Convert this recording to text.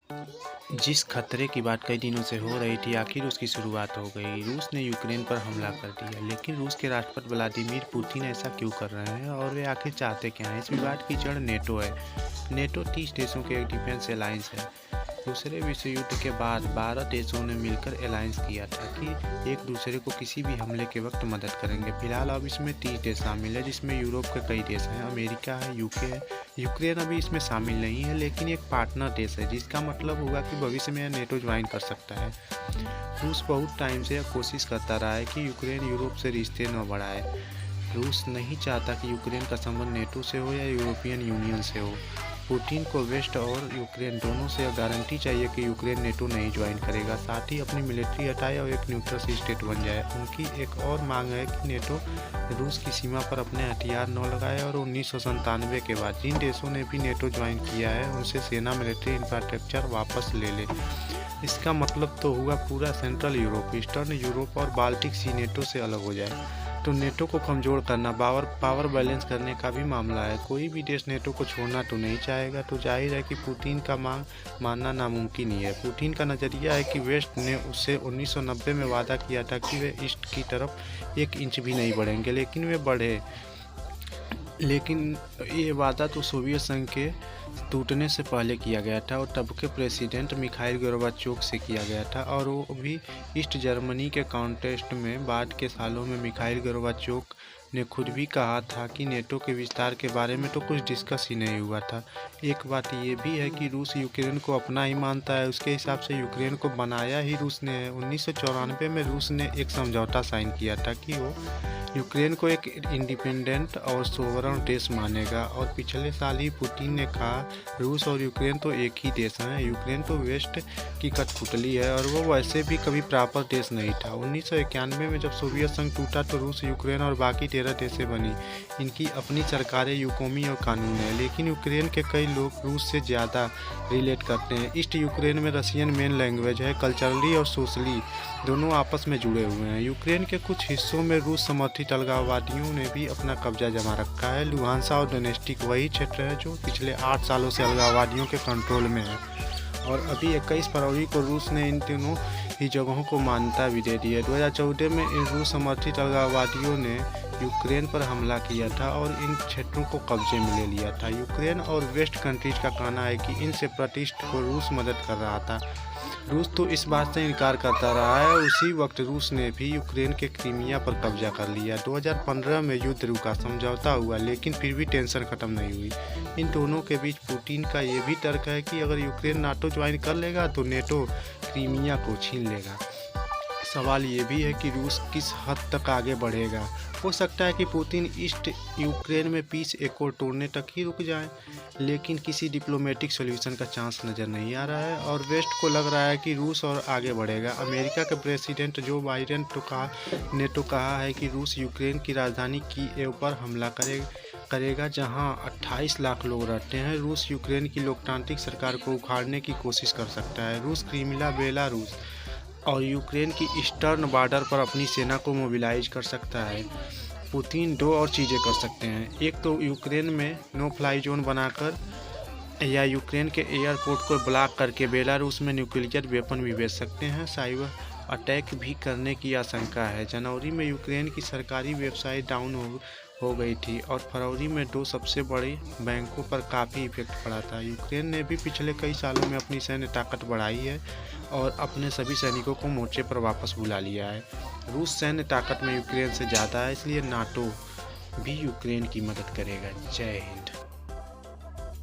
जिस खतरे की बात कई दिनों से हो रही थी, आखिर उसकी शुरुआत हो गई। रूस ने यूक्रेन पर हमला कर दिया, लेकिन रूस के राष्ट्रपति व्लादिमीर पुतिन ऐसा क्यों कर रहे हैं और वे आखिर चाहते क्या हैं? इस विवाद की जड़ नेटो है। नेटो 30 देशों के एक डिफेंस अलायंस है। दूसरे विश्व युद्ध के बाद 12 देशों ने मिलकर अलायंस किया था कि एक दूसरे को किसी भी हमले के वक्त मदद करेंगे। फिलहाल अब इसमें 30 देश शामिल है, जिसमें यूरोप के कई देश हैं, अमेरिका है, यूके है। यूक्रेन अभी इसमें शामिल नहीं है, लेकिन एक पार्टनर देश है, जिसका मतलब होगा कि भविष्य में नेटो ज्वाइन कर सकता है। रूस बहुत टाइम से यह कोशिश करता रहा है कि यूक्रेन यूरोप से रिश्ते न बढ़ाए। रूस नहीं चाहता कि यूक्रेन का संबंध नेटो से हो या यूरोपियन यूनियन से हो। पुतिन को वेस्ट और यूक्रेन दोनों से यह गारंटी चाहिए कि यूक्रेन नेटो नहीं ज्वाइन करेगा, साथ ही अपनी मिलिट्री हटाए और एक न्यूट्रल स्टेट बन जाए। उनकी एक और मांग है कि नेटो रूस की सीमा पर अपने हथियार न लगाए और 1997 के बाद जिन देशों ने भी नेटो ज्वाइन किया है उनसे सेना, मिलिट्री इंफ्रास्ट्रक्चर वापस ले ले। इसका मतलब तो हुआ पूरा सेंट्रल यूरोप, ईस्टर्न यूरोप और बाल्टिक सी नेटो से अलग हो जाए। तो नेटो को कमज़ोर करना, पावर बैलेंस करने का भी मामला है। कोई भी देश नेटो को छोड़ना तो नहीं चाहेगा, तो जाहिर है कि पुतिन का मानना नामुमकिन ही है। पुतिन का नज़रिया है कि वेस्ट ने उससे 1990 में वादा किया था कि वे ईस्ट की तरफ 1 इंच भी नहीं बढ़ेंगे, लेकिन वे बढ़े। लेकिन ये वादा तो सोवियत संघ के टूटने से पहले किया गया था और तब के प्रेसिडेंट मिखाइल गोर्बाचोव से किया गया था, और वो भी ईस्ट जर्मनी के कॉन्टेस्ट में। बाद के सालों में मिखाइल गोर्बाचोव ने खुद भी कहा था कि नेटो के विस्तार के बारे में तो कुछ डिस्कस ही नहीं हुआ था। एक बात ये भी है कि रूस यूक्रेन को अपना ही मानता है। उसके हिसाब से यूक्रेन को बनाया ही रूस ने है। 1994 में रूस ने एक समझौता साइन किया था कि वो यूक्रेन को एक इंडिपेंडेंट और सोवरन देश मानेगा, और पिछले साल ही पुतिन ने कहा रूस और यूक्रेन तो एक ही देश हैं। यूक्रेन तो वेस्ट की कठपुतली है और वो वैसे भी कभी प्रॉपर देश नहीं था। 1991 में जब सोवियत संघ टूटा तो रूस, यूक्रेन और बाकी 13 देशें बनी। इनकी अपनी सरकारें, यूकोमी और कानून है, लेकिन यूक्रेन के कई लोग रूस से ज़्यादा रिलेट करते हैं। ईस्ट यूक्रेन में रशियन मेन लैंग्वेज है। कल्चरली और सोशली दोनों आपस में जुड़े हुए हैं। यूक्रेन के कुछ हिस्सों में रूस समर्थित अलगाववादियों ने भी अपना कब्जा जमा रखा है। लुहांसा और डोनेस्टिक वही क्षेत्र है जो पिछले 8 सालों से अलगाववादियों के कंट्रोल में है, और अभी 21 फरवरी को रूस ने इन तीनों ही जगहों को मान्यता भी दे दी है। 2014 में इन रूस समर्थित अलगाववादियों ने यूक्रेन पर हमला किया था और इन क्षेत्रों को कब्जे में ले लिया था। यूक्रेन और वेस्ट कंट्रीज का कहना है कि इन सेपरेटिस्ट को रूस मदद कर रहा था। रूस तो इस बात से इनकार करता रहा है। उसी वक्त रूस ने भी यूक्रेन के क्रीमिया पर कब्जा कर लिया। 2015 में युद्ध रुका, समझौता हुआ, लेकिन फिर भी टेंशन खत्म नहीं हुई। इन दोनों के बीच पुतिन का ये भी तर्क है कि अगर यूक्रेन नाटो ज्वाइन कर लेगा तो नेटो क्रीमिया को छीन लेगा। सवाल ये भी है कि रूस किस हद तक आगे बढ़ेगा। हो सकता है कि पुतिन ईस्ट यूक्रेन में पीस एक्कोर्ड तोड़ने तक ही रुक जाए, लेकिन किसी डिप्लोमेटिक सॉल्यूशन का चांस नज़र नहीं आ रहा है, और वेस्ट को लग रहा है कि रूस और आगे बढ़ेगा। अमेरिका के प्रेसिडेंट जो बाइडेन ने तो कहा है कि रूस यूक्रेन की राजधानी कीव पर हमला करेगा, जहां 28 लाख लोग रहते हैं। रूस यूक्रेन की लोकतांत्रिक सरकार को उखाड़ने की कोशिश कर सकता है। रूस क्रीमिया, बेलारूस और यूक्रेन की ईस्टर्न बॉर्डर पर अपनी सेना को मोबिलाइज कर सकता है। पुतिन 2 और चीज़ें कर सकते हैं। एक तो यूक्रेन में नो फ्लाई जोन बनाकर या यूक्रेन के एयरपोर्ट को ब्लॉक करके बेलारूस में न्यूक्लियर वेपन भी भेज सकते हैं। साइबर अटैक भी करने की आशंका है। जनवरी में यूक्रेन की सरकारी वेबसाइट डाउन हो गई थी, और फरवरी में 2 सबसे बड़े बैंकों पर काफ़ी इफेक्ट पड़ा था। यूक्रेन ने भी पिछले कई सालों में अपनी सैन्य ताकत बढ़ाई है और अपने सभी सैनिकों को मोर्चे पर वापस बुला लिया है। रूस सैन्य ताकत में यूक्रेन से ज़्यादा है, इसलिए नाटो भी यूक्रेन की मदद करेगा। जय हिंद।